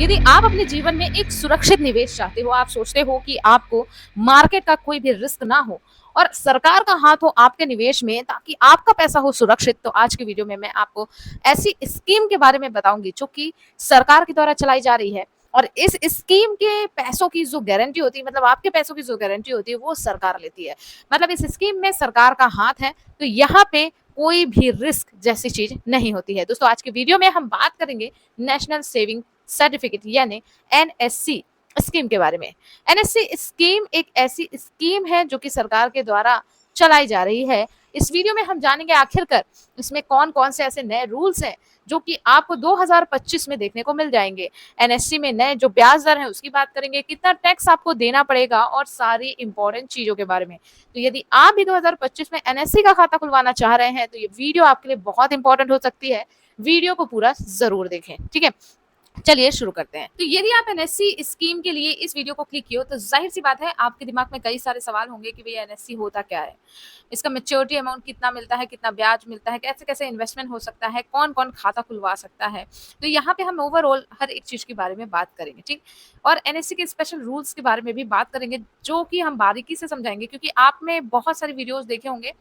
यदि आप अपने जीवन में एक सुरक्षित निवेश चाहते हो, आप सोचते हो कि आपको मार्केट का कोई भी रिस्क ना हो और सरकार का हाथ हो आपके निवेश में ताकि आपका पैसा हो सुरक्षित, तो आज की वीडियो में मैं आपको ऐसी स्कीम के बारे में बताऊंगी जो कि सरकार के द्वारा चलाई जा रही है। और इस स्कीम के पैसों की जो गारंटी होती है, मतलब आपके पैसों की जो गारंटी होती है, वो सरकार लेती है। मतलब इस स्कीम में सरकार का हाथ है, तो यहाँ पे कोई भी रिस्क जैसी चीज नहीं होती है। दोस्तों, आज की वीडियो में हम बात करेंगे नेशनल सेविंग सर्टिफिकेट यानी एनएससी स्कीम के बारे में। एनएससी स्कीम एक ऐसी स्कीम है जो कि सरकार के द्वारा चलाई जा रही है। इस वीडियो में हम जानेंगे आखिरकार इसमें कौन कौन से ऐसे नए रूल्स हैं जो कि आपको 2025 में देखने को मिल जाएंगे। एनएससी में नए जो ब्याज दर है उसकी बात करेंगे, कितना टैक्स आपको देना पड़ेगा और सारी इंपॉर्टेंट चीजों के बारे में। तो यदि आप भी 2025 में एनएससी का खाता खुलवाना चाह रहे हैं तो ये वीडियो आपके लिए बहुत इंपॉर्टेंट हो सकती है। वीडियो को पूरा जरूर देखें, ठीक है। चलिए शुरू करते हैं। तो यदि आप एनएससी स्कीम के लिए इस वीडियो को क्लिक किए हो तो जाहिर सी बात है आपके दिमाग में कई सारे सवाल होंगे कि भैया एनएससी होता क्या है, इसका मैच्योरिटी अमाउंट कितना मिलता है, कितना ब्याज मिलता है, कैसे कैसे इन्वेस्टमेंट हो सकता है, कौन कौन खाता खुलवा सकता है। तो यहाँ पे हम ओवरऑल हर एक चीज के बारे में बात करेंगे, ठीक। और एनएससी के स्पेशल रूल्स के बारे में भी बात करेंगे जो कि हम बारीकी से समझाएंगे, क्योंकि आपने बहुत सारे वीडियोस देखे होंगे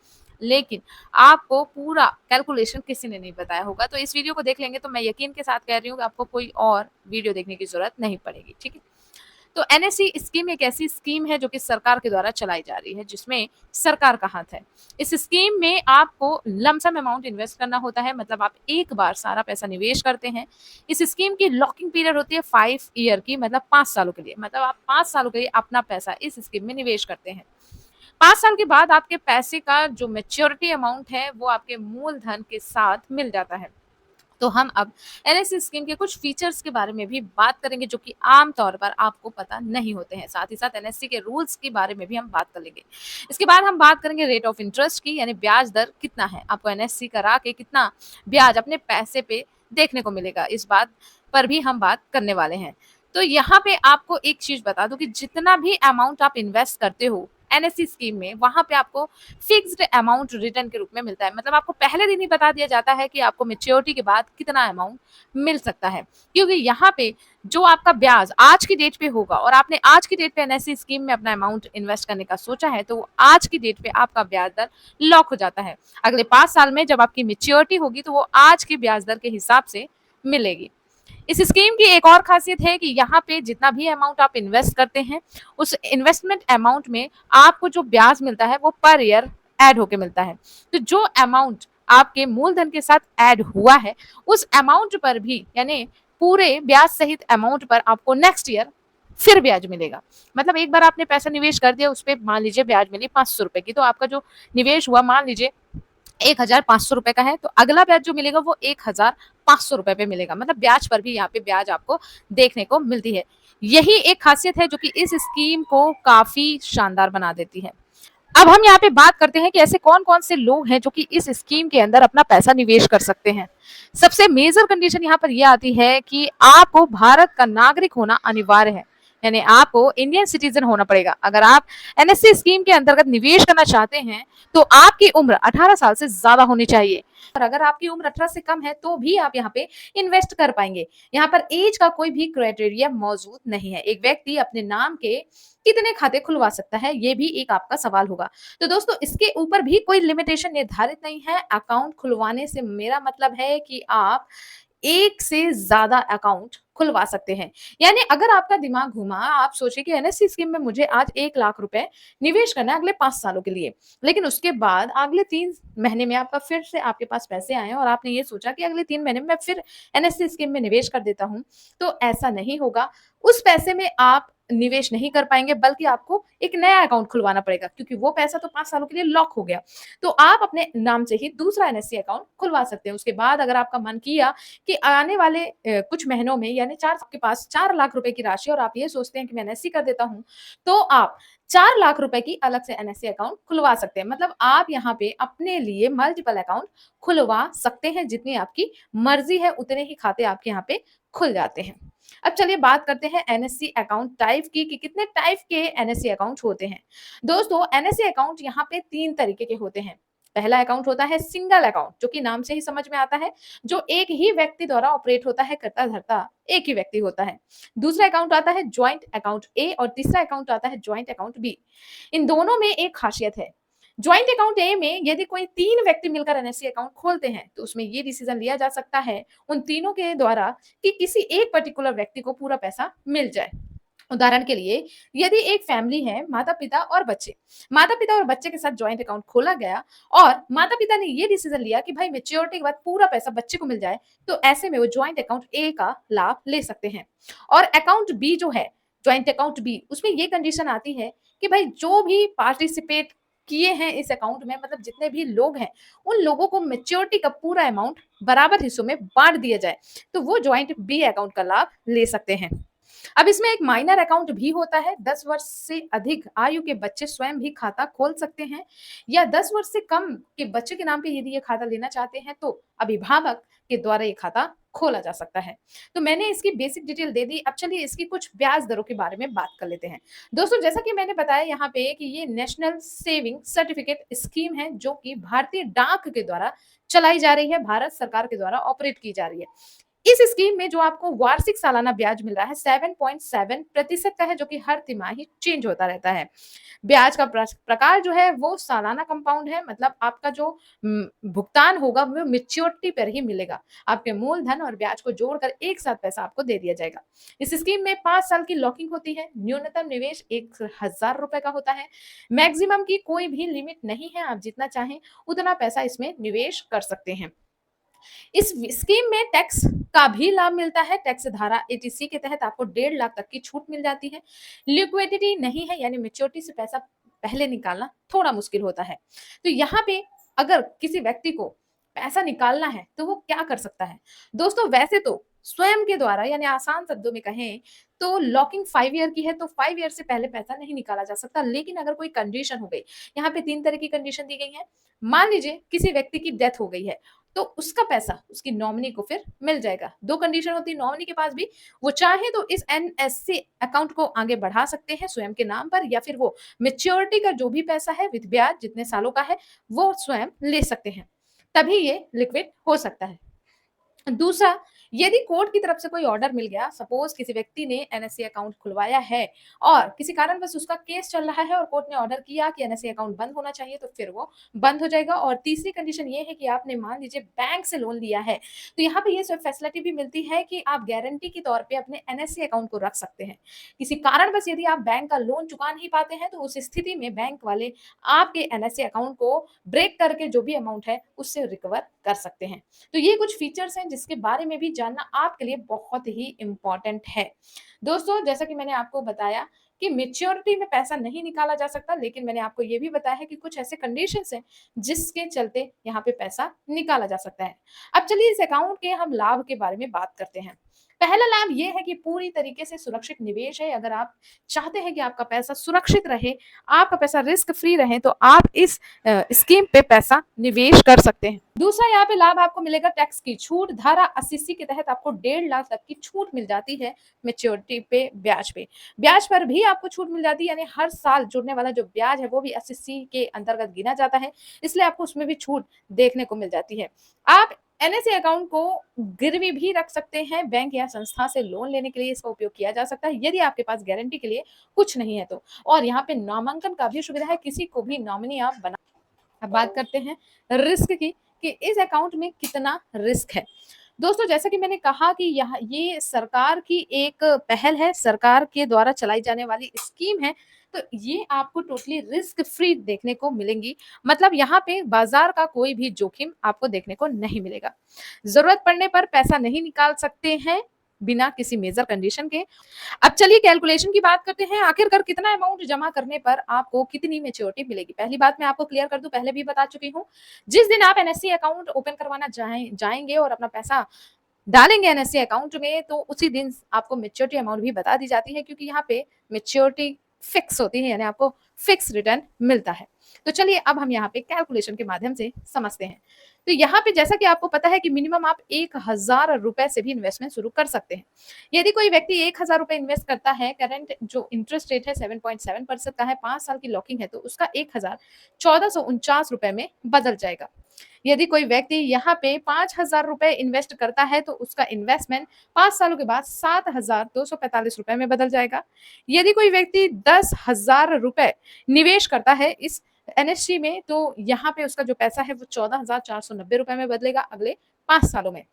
लेकिन आपको पूरा कैलकुलेशन किसी ने नहीं बताया होगा। तो इस वीडियो को देख लेंगे तो मैं यकीन के साथ कह रही हूँ कि आपको कोई और वीडियो देखने की जरूरत नहीं पड़ेगी, ठीक है। तो एनएससी स्कीम एक ऐसी स्कीम है जो कि सरकार के द्वारा चलाई जा रही है, जिसमें सरकार का हाथ है। इस स्कीम में आपको लमसम अमाउंट इन्वेस्ट करना होता है, मतलब आप एक बार सारा पैसा निवेश करते हैं। इस स्कीम की लॉकिंग पीरियड होती है 5 ईयर की, मतलब 5 सालों के लिए। मतलब आप 5 सालों के लिए अपना पैसा इस स्कीम में निवेश करते हैं। 5 साल के बाद आपके पैसे का जो मैच्योरिटी अमाउंट है वो आपके मूलधन के साथ मिल जाता है। तो हम अब एनएससी स्कीम के कुछ फीचर्स के बारे में भी बात करेंगे जो कि आमतौर पर आपको पता नहीं होते हैं। साथ ही साथ एनएससी के रूल्स के बारे में भी हम बात कर लेंगे। इसके बाद हम बात करेंगे रेट ऑफ इंटरेस्ट की, यानी ब्याज दर कितना है, आपको एनएससी करा के कितना ब्याज अपने पैसे पे देखने को मिलेगा, इस बात पर भी हम बात करने वाले हैं। तो यहाँ पे आपको एक चीज बता दूं कि जितना भी अमाउंट आप इन्वेस्ट करते हो एनएससी स्कीम में, वहां पे आपको फिक्स्ड अमाउंट रिटर्न के रूप में मिलता है। मतलब आपको पहले दिन ही बता दिया जाता है कि आपको मेच्योरिटी के बाद कितना अमाउंट मिल सकता है, क्योंकि यहाँ पे जो आपका ब्याज आज की डेट पे होगा और आपने आज की डेट पे एनएससी स्कीम में अपना अमाउंट इन्वेस्ट करने का सोचा है, तो आज की डेट पे आपका ब्याज दर लॉक हो जाता है। अगले 5 साल में जब आपकी मेच्योरिटी होगी तो वो आज की ब्याज दर के हिसाब से मिलेगी। इस स्कीम की एक और खासियत है कि यहाँ पे जितना भी अमाउंट आप इन्वेस्ट करते हैं, उस इन्वेस्टमेंट अमाउंट में आपको जो ब्याज मिलता है वो पर ईयर ऐड होके मिलता है। तो जो अमाउंट आपके मूलधन के साथ ऐड हुआ है उस अमाउंट पर भी, यानी पूरे ब्याज सहित अमाउंट पर आपको नेक्स्ट ईयर फिर ब्याज मिलेगा। मतलब एक बार आपने पैसा निवेश कर दिया, उस पर मान लीजिए ब्याज मिली 500 रुपए की, तो आपका जो निवेश हुआ मान लीजिए 1,500 रुपए का है, तो अगला ब्याज जो मिलेगा वो 1,500 रुपए पे मिलेगा। मतलब ब्याज पर भी यहाँ पे ब्याज आपको देखने को मिलती है। यही एक खासियत है जो कि इस स्कीम को काफी शानदार बना देती है। अब हम यहाँ पे बात करते हैं कि ऐसे कौन कौन से लोग हैं जो कि इस स्कीम के अंदर अपना पैसा निवेश कर सकते हैं। सबसे मेजर कंडीशन यहाँ पर यह आती है कि आपको भारत का नागरिक होना अनिवार्य है, यानी आपको इंडियन सिटीजन होना पड़ेगा। अगर आप एनएससी स्कीम के अंतर्गत निवेश करना चाहते हैं तो आपकी उम्र 18 साल से ज्यादा होनी चाहिए, और अगर आपकी उम्र 18 से कम है तो भी आप यहाँ पे इन्वेस्ट कर पाएंगे। यहाँ पर एज का कोई भी क्राइटेरिया मौजूद नहीं है। एक व्यक्ति अपने नाम के कितने खाते खुलवा सकता है, ये भी एक आपका सवाल होगा। तो दोस्तों, इसके ऊपर भी कोई लिमिटेशन निर्धारित नहीं है। अकाउंट खुलवाने से मेरा मतलब है कि आप एक से ज्यादा अकाउंट खुलवा सकते हैं। यानी अगर आपका दिमाग घुमा, आप सोचे कि एनएससी स्कीम में मुझे आज 1 लाख रुपए निवेश करना है अगले 5 सालों के लिए, लेकिन उसके बाद अगले 3 महीने में आपका फिर से आपके पास पैसे आए और आपने ये सोचा कि अगले 3 महीने में मैं फिर एनएससी स्कीम में निवेश कर देता हूं, तो ऐसा नहीं होगा। उस पैसे में आप निवेश नहीं कर पाएंगे, बल्कि आपको एक नया अकाउंट खुलवाना पड़ेगा, क्योंकि वो पैसा तो 5 सालों के लिए लॉक हो गया। तो आप अपने नाम से ही दूसरा एनएससी अकाउंट खुलवा सकते हैं। उसके बाद अगर आपका मन किया कि आने वाले कुछ महीनों में, यानी चार आपके पास 4 लाख रुपए की राशि और आप ये सोचते हैं कि मैं एनएससी कर देता हूं, तो आप 4 लाख रुपए की अलग से एनएससी अकाउंट खुलवा सकते हैं। मतलब आप यहाँ पे अपने लिए मल्टीपल अकाउंट खुलवा सकते हैं, जितनी आपकी मर्जी है उतने ही खाते आपके यहाँ पे खुल जाते हैं। अब चलिए बात करते हैं एनएससी अकाउंट टाइप की कि कितने टाइप के एनएससी अकाउंट होते हैं। दोस्तों, एनएससी अकाउंट यहाँ पे 3 तरीके के होते हैं। पहला अकाउंट होता है सिंगल अकाउंट, जो कि नाम से ही समझ में आता है, जो एक ही व्यक्ति द्वारा ऑपरेट होता है, करता-धरता एक ही व्यक्ति होता है। दूसरा अकाउंट आता है जॉइंट अकाउंट ए और तीसरा अकाउंट आता है जॉइंट अकाउंट बी। इन दोनों में एक खासियत है। जॉइंट अकाउंट ए में यदि कोई 3 व्यक्ति मिलकर एनएससी अकाउंट खोलते हैं, तो उसमें ये डिसीजन लिया जा सकता है उन तीनों के द्वारा कि किसी एक पर्टिकुलर व्यक्ति को पूरा पैसा मिल जाए। उदाहरण के लिए, यदि एक फैमिली है, माता-पिता और बच्चे, माता-पिता और बच्चे के साथ जॉइंट अकाउंट खोला गया और माता-पिता ने ये डिसीजन लिया कि भाई मैच्योरिटी के बाद पूरा पैसा बच्चे को मिल जाए, तो ऐसे में वो जॉइंट अकाउंट ए का लाभ ले सकते हैं। और अकाउंट बी जो है, जॉइंट अकाउंट बी, उसमें ये कंडीशन आती है कि भाई जो भी पार्टिसिपेट किए हैं इस अकाउंट में, मतलब जितने भी लोग हैं, उन लोगों को मैच्योरिटी का पूरा अमाउंट बराबर हिस्सों में बाँट दिया जाए, तो वो जॉइंट बी अकाउंट का लाभ ले सकते हैं। अब इसमें एक माइनर अकाउंट भी होता है। 10 वर्ष से अधिक आयु के बच्चे स्वयं भी खाता खोल सकते हैं, या 10 वर्ष से कम के बच्चे के नाम पे यदि ये खाता लेना चाहते हैं, तो अभिभावक के द्वारा ये खाता खोला जा सकता है। तो मैंने इसकी बेसिक डिटेल दे दी। अब चलिए इसकी कुछ ब्याज दरों के बारे में बात कर लेते हैं। दोस्तों, जैसा कि मैंने बताया यहाँ पे कि ये नेशनल सेविंग सर्टिफिकेट स्कीम है, जो कि भारतीय डाक के द्वारा चलाई जा रही है, भारत सरकार के द्वारा ऑपरेट की जा रही है। इस स्कीम में जो आपको वार्षिक सालाना ब्याज मिल रहा है 7.7% का है, जो कि हर तिमाही चेंज होता रहता है। ब्याज का प्रकार जो है वो सालाना कंपाउंड है, मतलब आपका जो भुगतान होगा वो मैच्योरिटी पर ही मिलेगा। आपके मूलधन और ब्याज को जोड़कर एक साथ पैसा आपको दे दिया जाएगा। इस स्कीम में 5 साल की लॉकिंग होती है। न्यूनतम निवेश 1000 रुपए का होता है। मैक्सिमम की कोई भी लिमिट नहीं है, आप जितना चाहें उतना पैसा इसमें निवेश कर सकते हैं। इस स्कीम में टैक्स का भी लाभ मिलता है। टैक्स धारा 80C के तहत आपको 1.5 लाख तक की छूट मिल जाती है। लिक्विडिटी नहीं है, यानी मैच्योरिटी से पैसा पहले निकालना थोड़ा मुश्किल होता है। तो यहाँ पे अगर किसी व्यक्ति को पैसा निकालना है तो वो क्या कर सकता है? दोस्तों, वैसे तो स्वयं के द्वारा, यानी आसान शब्दों में कहें तो लॉकिंग 5 ईयर की है, तो 5 ईयर से पहले पैसा नहीं निकाला जा सकता। लेकिन अगर कोई कंडीशन हो गई, यहाँ पे 3 तरह की कंडीशन दी गई है। मान लीजिए किसी व्यक्ति की डेथ हो गई है, तो उसका पैसा उसकी नॉमिनी को फिर मिल जाएगा। 2 कंडीशन होती है नॉमिनी के पास भी, वो चाहे तो इस एनएससी अकाउंट को आगे बढ़ा सकते हैं स्वयं के नाम पर, या फिर वो मैच्योरिटी का जो भी पैसा है विद ब्याज जितने सालों का है, वो स्वयं ले सकते हैं। तभी ये लिक्विड हो सकता है। दूसरा, यदि कोर्ट की तरफ से कोई ऑर्डर मिल गया, सपोज किसी व्यक्ति ने एनएससी अकाउंट खुलवाया है और किसी कारणवश उसका केस चल रहा है और कोर्ट ने ऑर्डर किया कि एनएससी अकाउंट बंद होना चाहिए, तो फिर वो बंद हो जाएगा। और तीसरी कंडीशन ये है कि आपने मान लीजिए बैंक से लोन लिया है, तो यहाँ पे ये सब फैसिलिटी भी मिलती है कि आप गारंटी के तौर पे अपने एनएससी अकाउंट को रख सकते हैं। किसी कारणवश यदि आप बैंक का लोन चुका नहीं पाते हैं, तो उस स्थिति में बैंक वाले आपके एनएससी अकाउंट को ब्रेक करके जो भी अमाउंट है उससे रिकवर कर सकते हैं। तो ये कुछ फीचर्स हैं जिसके बारे में भी जानना आपके लिए बहुत ही इम्पोर्टेंट है। दोस्तों, जैसा कि मैंने आपको बताया कि मैच्योरिटी में पैसा नहीं निकाला जा सकता, लेकिन मैंने आपको ये भी बताया है कि कुछ ऐसे कंडीशंस हैं जिसके चलते यहाँ पे पैसा निकाला जा सकता है। अब चलिए इस अकाउंट के हम लाभ के बारे में बात करते हैं। पहला लाभ ये है कि पूरी तरीके से सुरक्षित निवेश है। अगर आप चाहते हैं कि आपका पैसा सुरक्षित रहे, आपका पैसा रिस्क फ्री रहे, तो आप इस स्कीम पे पैसा निवेश कर सकते हैं। दूसरा, यहाँ पे लाभ आपको मिलेगा टैक्स की छूट। धारा 80C के तहत आपको 1.5 लाख तक की छूट मिल जाती है मैच्योरिटी पे, ब्याज पे। ब्याज पर भी आपको छूट मिल जाती है, यानी हर साल जुड़ने वाला जो ब्याज है वो भी 80C के अंतर्गत गिना जाता है, इसलिए आपको उसमें भी छूट देखने को मिल जाती है। आप एनएससी अकाउंट को गिरवी भी रख सकते हैं। बैंक या संस्था से लोन लेने के लिए इसका उपयोग किया जा सकता है, यदि आपके पास गारंटी के लिए कुछ नहीं है तो। और यहाँ पे नामांकन का भी सुविधा है, किसी को भी नॉमिनी आप बना। अब बात करते हैं रिस्क की कि इस अकाउंट में कितना रिस्क है। दोस्तों, जैसा कि मैंने कहा कि यहाँ ये सरकार की एक पहल है, सरकार के द्वारा चलाई जाने वाली स्कीम है, तो ये आपको टोटली रिस्क फ्री देखने को मिलेंगी। मतलब यहाँ पे बाजार का कोई भी जोखिम आपको देखने को नहीं मिलेगा। जरूरत पड़ने पर पैसा नहीं निकाल सकते हैं बिना किसी मेजर कंडीशन के। अब चलिए कैलकुलेशन की बात करते हैं। आखिरकार कितना अमाउंट जमा करने पर आपको कितनी मैच्योरिटी मिलेगी। पहली बात मैं आपको क्लियर कर दूं, पहले भी बता चुकी हूँ। जिस दिन आप एनएससी अकाउंट ओपन करवाना जाएंगे और अपना पैसा डालेंगे एनएससी अकाउंट में, तो उसी दिन आपको मैच्योरिटी अमाउंट भी बता दी जाती है, क्योंकि यहाँ पे मैच्योरिटी फिक्स होती है, यानी आपको फिक्स रिटर्न मिलता है। तो चलिए अब हम यहाँ पे कैलकुलेशन के माध्यम से समझते हैं। तो यहाँ पे जैसा कि आपको पता है कि मिनिमम आप 1000 रुपए से भी इन्वेस्टमेंट शुरू कर सकते हैं। यदि कोई व्यक्ति 1000 रुपए इन्वेस्ट करता है, करंट जो इंटरेस्ट रेट है 7.7% का है, 5 साल की लॉकिंग है, तो उसका 1000 1449 रुपए में बदल जाएगा। यदि कोई व्यक्ति यहाँ पे 5000 रुपए इन्वेस्ट करता है, तो उसका इन्वेस्टमेंट 5 सालों के बाद 7245 रुपए में बदल जाएगा। यदि कोई व्यक्ति 10,000 रुपए निवेश करता है इस एनएससी में, तो यहाँ पे उसका जो पैसा है वो 14,490 रुपए में बदलेगा अगले 5 सालों में।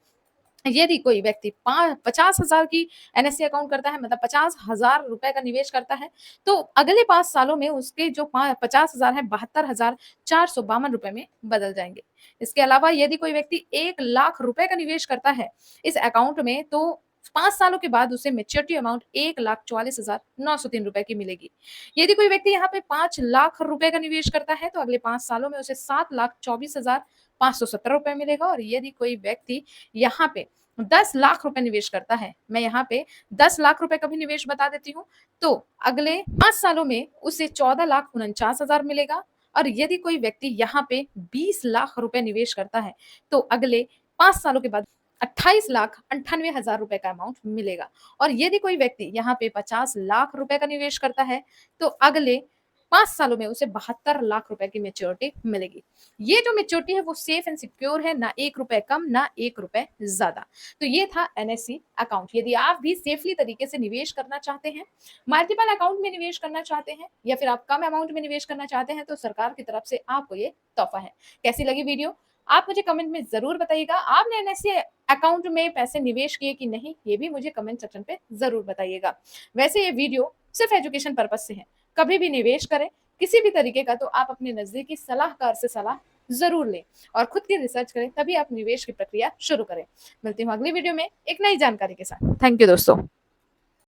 यदि कोई व्यक्ति 50,000 की एनएससी अकाउंट करता है, मतलब 50,000 रुपए का निवेश करता है, तो अगले 5 सालों में उसके जो 50,000 है 72,452 रुपए में बदल जाएंगे। इसके अलावा यदि कोई व्यक्ति 1,00,000 रुपए का निवेश करता है इस अकाउंट में, तो 5 सालों के बाद उसे मैच्योरिटी अमाउंट 1,44,903 रुपए की मिलेगी। यदि कोई व्यक्ति यहाँ पे 5,00,000 रुपए का निवेश करता है, तो अगले 5 सालों में उसे 7,24,517 रुपए मिलेगा। और यदि कोई व्यक्ति यहाँ पे 10,00,000 रुपए निवेश करता है, मैं यहाँ पे 10,00,000 रुपए का भी निवेश बता देती हूँ, तो अगले 5 सालों में उसे 14,49,000 मिलेगा। और यदि कोई व्यक्ति यहाँ पे 20,00,000 रुपए निवेश करता है, तो अगले 5 सालों के बाद 28,98,000 रुपए का अमाउंट मिलेगा। और यदि कोई व्यक्ति यहाँ पे 50,00,000 रुपए का निवेश करता है, तो अगले 5 सालों में उसे 72,00,000 रुपए की मैच्योरिटी मिलेगी। ये जो मैच्योरिटी है वो सेफ एंड सिक्योर है, ना 1 रुपए कम, ना 1 रुपए ज़्यादा। तो ये था एनएससी अकाउंट। यदि आप भी सेफली तरीके से निवेश करना चाहते हैं, मल्टीपल अकाउंट में निवेश करना चाहते हैं, या फिर आप कम अमाउंट में निवेश करना चाहते हैं, तो सरकार की तरफ से आपको ये तोहफा है। कैसी लगी वीडियो? आप मुझे कमेंट में ज़रूर बताइएगा। आपने एनएससी अकाउंट में पैसे निवेश किए कि नहीं, ये भी मुझे कमेंट सेक्शन पे ज़रूर बताइएगा। वैसे ये वीडियो सिर्फ एजुकेशन पर्पज़ से है। कभी भी निवेश करें किसी भी तरीके का, तो आप अपने नज़दीकी सलाहकार से सलाह ज़रूर लें और खुद की रिसर्च करें, तभी आप निवेश की प्रक्रिया शुरू करें। मिलती हूँ अगली वीडियो में एक नई जानकारी के साथ। थैंक यू दोस्तों।